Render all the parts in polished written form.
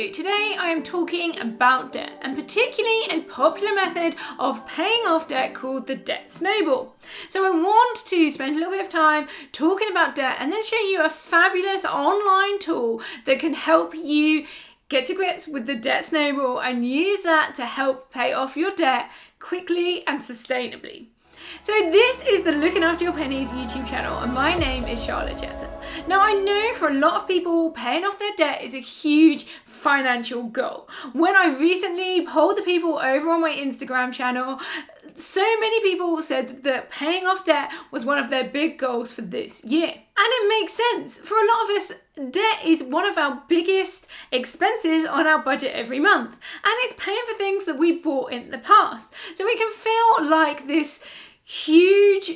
everybody. Today I am talking about debt, and particularly a popular method of paying off debt called the Debt Snowball. So I want to spend a little bit of time talking about debt and then show you a fabulous online tool that can help you get to grips with the Debt Snowball and use that to help pay off your debt quickly and sustainably. So this is the Looking After Your Pennies YouTube channel, and my name is Charlotte Jessup. Now I know for a lot of people paying off their debt is a huge financial goal. When I recently polled the people over on my Instagram channel, so many people said that paying off debt was one of their big goals for this year. And it makes sense. For a lot of us, debt is one of our biggest expenses on our budget every month. And it's paying for things that we bought in the past. So it can feel like this huge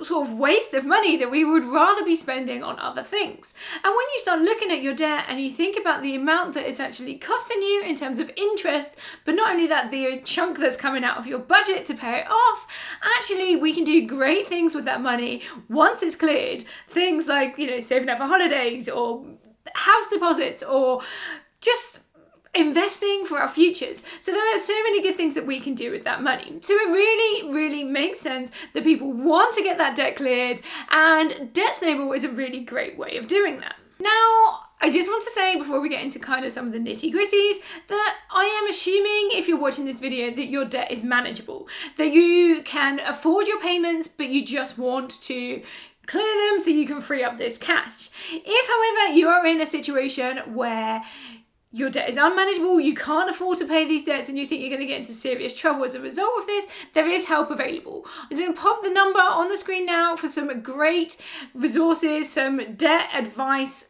sort of waste of money that we would rather be spending on other things. And when you start looking at your debt and you think about the amount that it's actually costing you in terms of interest, but not only that, the chunk that's coming out of your budget to pay it off, actually we can do great things with that money once it's cleared. Things like, saving up for holidays or house deposits or just investing for our futures. So there are so many good things that we can do with that money. So it really makes sense that people want to get that debt cleared, and Debt Snowball is a really great way of doing that. Now, I just want to say before we get into kind of some of the nitty-gritties that I am assuming if you're watching this video that your debt is manageable, that you can afford your payments, but you just want to clear them so you can free up this cash. If, however, you are in a situation where your debt is unmanageable, you can't afford to pay these debts, and you think you're going to get into serious trouble as a result of this, there is help available. I'm just going to pop the number on the screen now for some great resources, some debt advice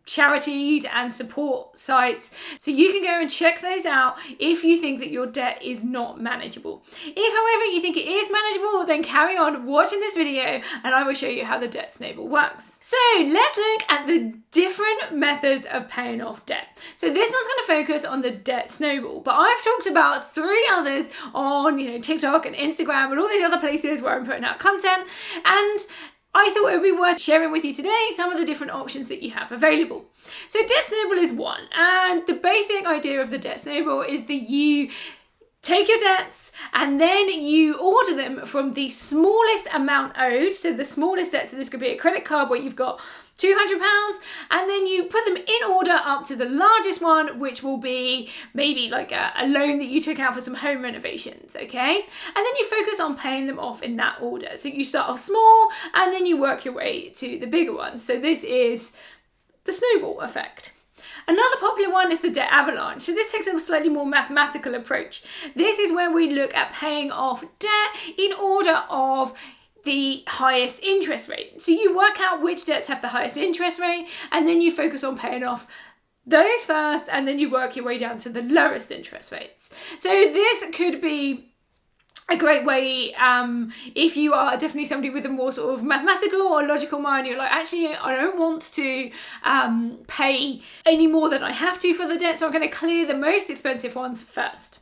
charities and support sites, so you can go and check those out if you think that your debt is not manageable. If, however, you think it is manageable, then carry on watching this video and I will show you how the Debt Snowball works. So let's look at the different methods of paying off debt. So this one's going to focus on the Debt Snowball, but I've talked about 3 others on TikTok and Instagram and all these other places where I'm putting out content, and I thought it would be worth sharing with you today some of the different options that you have available. So Debt Snowball is one, and the basic idea of the Debt Snowball is that you take your debts and then you order them from the smallest amount owed. So the smallest debt, so this could be a credit card where you've got £200, and then you put them in order up to the largest one, which will be maybe like a loan that you took out for some home renovations, okay? And then you focus on paying them off in that order. So you start off small and then you work your way to the bigger ones. So this is the snowball effect. Another popular one is the debt avalanche. So this takes a slightly more mathematical approach. This is where we look at paying off debt in order of the highest interest rate. So you work out which debts have the highest interest rate, and then you focus on paying off those first, and then you work your way down to the lowest interest rates. So this could be a great way if you are definitely somebody with a more sort of mathematical or logical mind. You're like, actually, I don't want to pay any more than I have to for the debt, so I'm going to clear the most expensive ones first.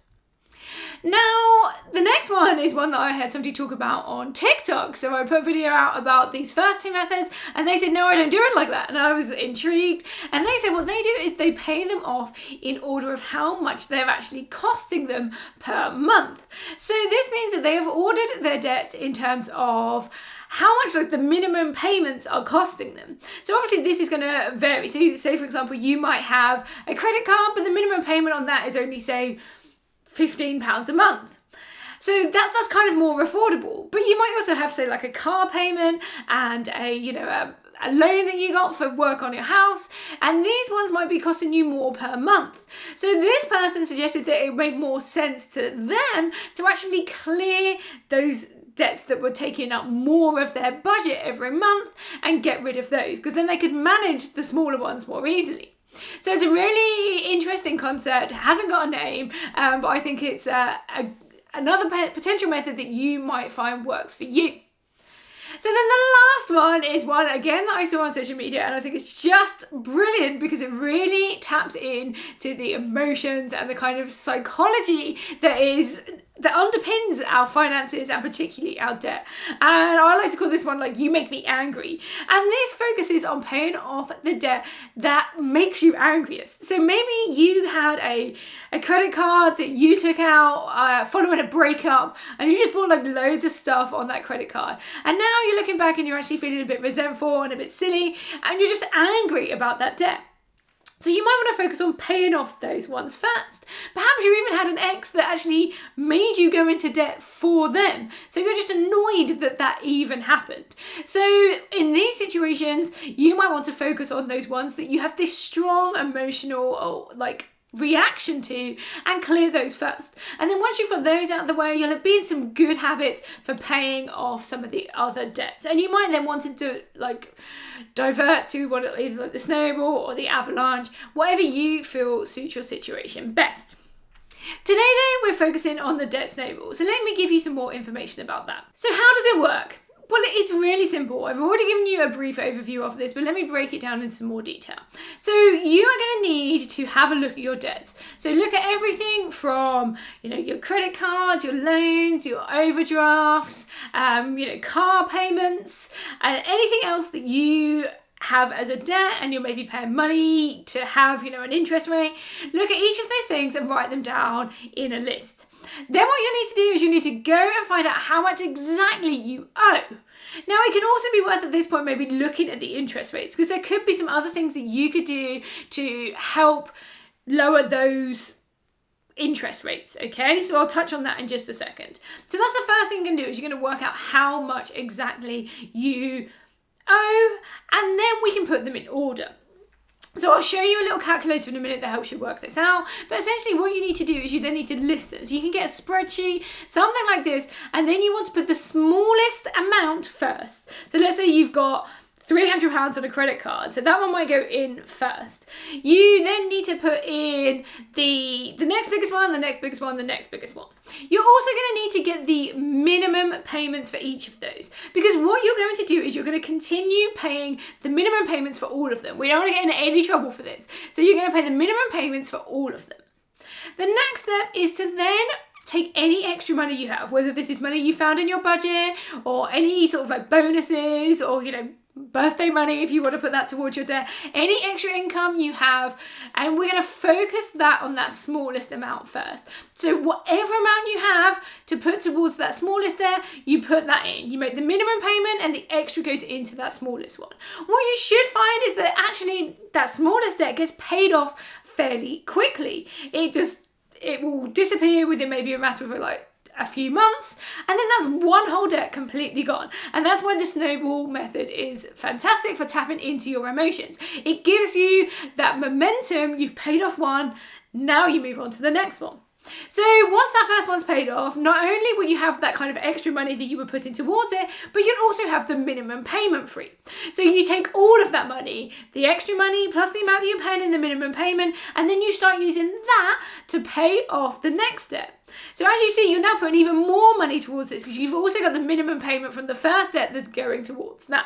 Now, the next one is one that I heard somebody talk about on TikTok. So I put a video out about these first 2 methods, and they said, no, I don't do it like that. And I was intrigued. And they said what they do is they pay them off in order of how much they're actually costing them per month. So this means that they have ordered their debt in terms of how much the minimum payments are costing them. So obviously this is going to vary. So say, for example, you might have a credit card, but the minimum payment on that is only, say, £15 a month. So that's kind of more affordable. But you might also have, say, like a car payment and a loan that you got for work on your house, and these ones might be costing you more per month. So this person suggested that it made more sense to them to actually clear those debts that were taking up more of their budget every month and get rid of those, because then they could manage the smaller ones more easily. So it's a really interesting concept. It hasn't got a name, but I think it's another potential method that you might find works for you. So then the last one is one, again, that I saw on social media, and I think it's just brilliant because it really taps in to the emotions and the kind of psychology that is that underpins our finances and particularly our debt. And I like to call this one like you make me angry. And this focuses on paying off the debt that makes you angriest. So maybe you had a credit card that you took out following a breakup and you just bought like loads of stuff on that credit card. And now you're looking back and you're actually feeling a bit resentful and a bit silly and you're just angry about that debt. So you might want to focus on paying off those ones first. Perhaps you even had an ex that actually made you go into debt for them. So you're just annoyed that that even happened. So in these situations, you might want to focus on those ones that you have this strong emotional reaction to and clear those first. And then once you've got those out of the way, you'll have been some good habits for paying off some of the other debts. And you might then want to do divert to either like the Snowball or the Avalanche, whatever you feel suits your situation best. Today though, we're focusing on the Debt Snowball. So let me give you some more information about that. So how does it work? Well, it's really simple. I've already given you a brief overview of this, but let me break it down into some more detail. So you are going to need to have a look at your debts. So look at everything from, your credit cards, your loans, your overdrafts, car payments, and anything else that you have as a debt and you're maybe paying money to have, an interest rate. Look at each of those things and write them down in a list. Then what you need to do is you need to go and find out how much exactly you owe. Now, it can also be worth at this point maybe looking at the interest rates because there could be some other things that you could do to help lower those interest rates, okay? So I'll touch on that in just a second. So that's the first thing you can do is you're going to work out how much exactly you owe and then we can put them in order. So I'll show you a little calculator in a minute that helps you work this out. But essentially what you need to do is you then need to list them. So you can get a spreadsheet, something like this, and then you want to put the smallest amount first. So let's say you've got £300 on a credit card, so that one might go in first. You then need to put in the next biggest one, the next biggest one, the next biggest one. You're also going to need to get the minimum payments for each of those because what you're going to do is you're going to continue paying the minimum payments for all of them. We don't want to get in any trouble for this. So you're going to pay the minimum payments for all of them. The next step is to then take any extra money you have, whether this is money you found in your budget or any sort of like bonuses or, birthday money if you want to put that towards your debt, any extra income you have, and we're going to focus that on that smallest amount first. So whatever amount you have to put towards that smallest debt, you put that in. You make the minimum payment and the extra goes into that smallest one. What you should find is that actually that smallest debt gets paid off fairly quickly. It will disappear within maybe a matter of a few months, and then that's one whole debt completely gone. And that's why the Snowball method is fantastic for tapping into your emotions. It gives you that momentum. You've paid off one, now you move on to the next one. So once that first one's paid off, not only will you have that kind of extra money that you were putting towards it, but you'll also have the minimum payment free. So you take all of that money, the extra money plus the amount that you're paying in the minimum payment, and then you start using that to pay off the next debt. So as you see, you're now putting even more money towards this because you've also got the minimum payment from the first debt that's going towards that.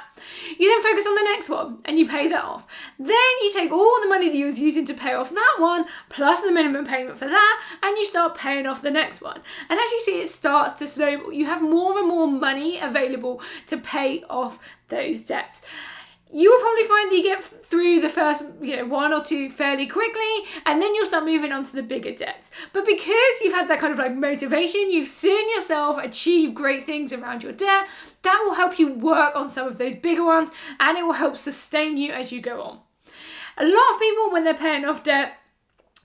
You then focus on the next one and you pay that off. Then you take all the money that you was using to pay off that one plus the minimum payment for that and you start paying off the next one. And as you see, it starts to snowball. You have more and more money available to pay off those debts. You will probably find that you get through the first, one or two fairly quickly, and then you'll start moving on to the bigger debts. But because you've had that kind of motivation, you've seen yourself achieve great things around your debt, that will help you work on some of those bigger ones, and it will help sustain you as you go on. A lot of people, when they're paying off debt,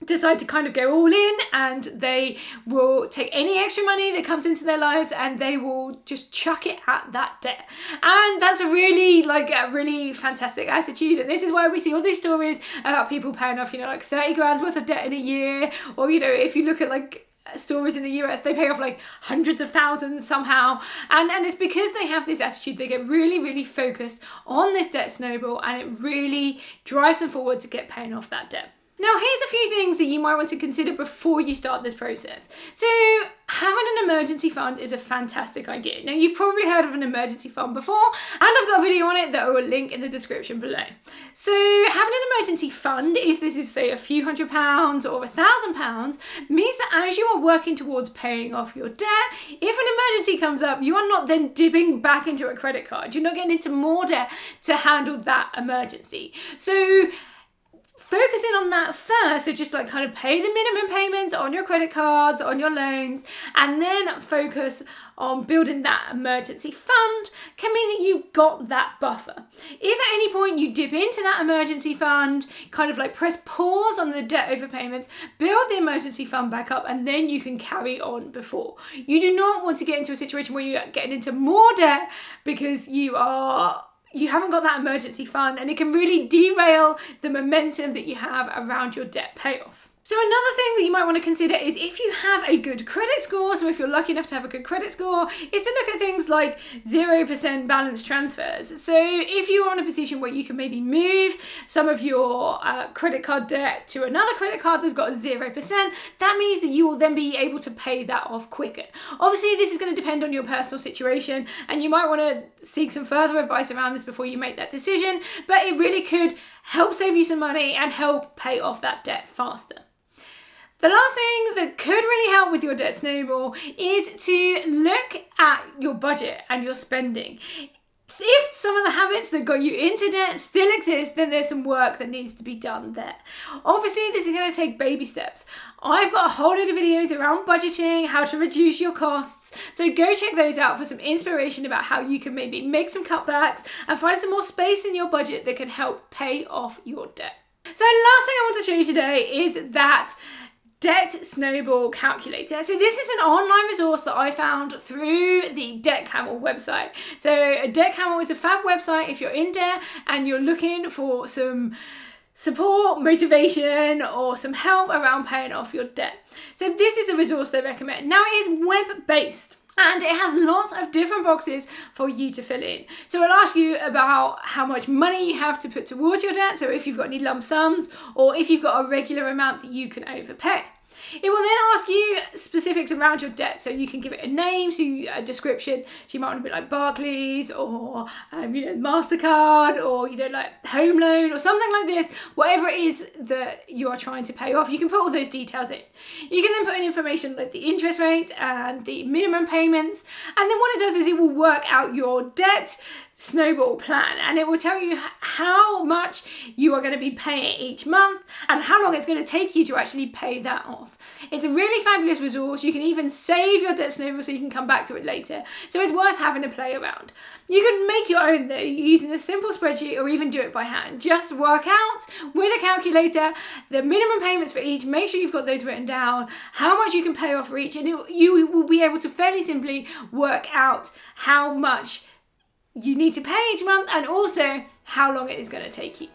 decide to kind of go all in and they will take any extra money that comes into their lives and they will just chuck it at that debt. And that's a really fantastic attitude. And this is why we see all these stories about people paying off, 30 grand's worth of debt in a year. Or, if you look at stories in the US, they pay off hundreds of thousands somehow. And it's because they have this attitude, they get really, really focused on this debt snowball and it really drives them forward to get paying off that debt. Now, here's a few things that you might want to consider before you start this process. So, having an emergency fund is a fantastic idea. Now, you've probably heard of an emergency fund before, and I've got a video on it that I will link in the description below. So, having an emergency fund, if this is, say, a few £100 or £1,000, means that as you are working towards paying off your debt, if an emergency comes up, you are not then dipping back into a credit card. You're not getting into more debt to handle that emergency. So, focusing on that first, so just like kind of pay the minimum payments on your credit cards, on your loans, and then focus on building that emergency fund can mean that you've got that buffer. If at any point you dip into that emergency fund, kind of like press pause on the debt overpayments, build the emergency fund back up, and then you can carry on before. You do not want to get into a situation where you're getting into more debt because you haven't got that emergency fund, and it can really derail the momentum that you have around your debt payoff. So another thing that you might want to consider is if you have a good credit score, so if you're lucky enough to have a good credit score, is to look at things like 0% balance transfers. So if you are in a position where you can maybe move some of your credit card debt to another credit card that's got 0%, that means that you will then be able to pay that off quicker. Obviously, this is going to depend on your personal situation, and you might want to seek some further advice around this before you make that decision, but it really could help save you some money and help pay off that debt faster. The last thing that could really help with your debt snowball is to look at your budget and your spending. If some of the habits that got you into debt still exist, then there's some work that needs to be done there. Obviously, this is going to take baby steps. I've got a whole load of videos around budgeting, how to reduce your costs, so go check those out for some inspiration about how you can maybe make some cutbacks and find some more space in your budget that can help pay off your debt. So last thing I want to show you today is that Debt Snowball calculator. So this is an online resource that I found through the Debt Camel website. So Debt Camel is a fab website if you're in debt and you're looking for some support, motivation, or some help around paying off your debt. So this is a resource they recommend. Now, it is web-based, and it has lots of different boxes for you to fill in. So it'll ask you about how much money you have to put towards your debt, so if you've got any lump sums, or if you've got a regular amount that you can overpay. It will then ask you specifics around your debt, so you can give it a name, so a description. So you might want to be like Barclays, or MasterCard, or like home loan, or something like this. Whatever it is that you are trying to pay off, you can put all those details in. You can then put in information like the interest rate and the minimum payments, and then what it does is it will work out your debt snowball plan, and it will tell you how much you are going to be paying each month and how long it's going to take you to actually pay that off. It's a really fabulous resource. You can even save your debt snowball so you can come back to it later. So it's worth having a play around. You can make your own though using a simple spreadsheet or even do it by hand. Just work out with a calculator the minimum payments for each. Make sure you've got those written down, how much you can pay off for each, and you will be able to fairly simply work out how much you need to pay each month and also how long it is going to take you.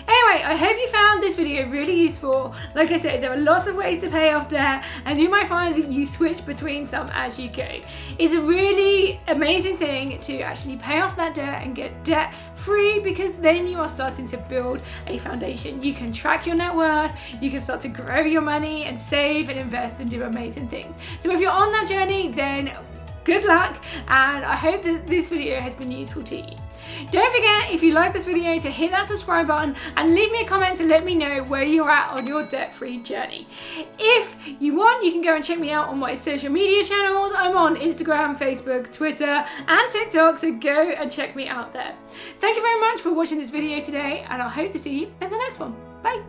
Anyway, I hope you found this video really useful. Like I said, there are lots of ways to pay off debt, and you might find that you switch between some as you go. It's a really amazing thing to actually pay off that debt and get debt free, because then you are starting to build a foundation. You can track your net worth, you can start to grow your money and save and invest and do amazing things. So if you're on that journey, then good luck, and I hope that this video has been useful to you. Don't forget, if you like this video, to hit that subscribe button and leave me a comment to let me know where you're at on your debt-free journey. If you want, you can go and check me out on my social media channels. I'm on Instagram, Facebook, Twitter, and TikTok, so go and check me out there. Thank you very much for watching this video today, and I hope to see you in the next one. Bye.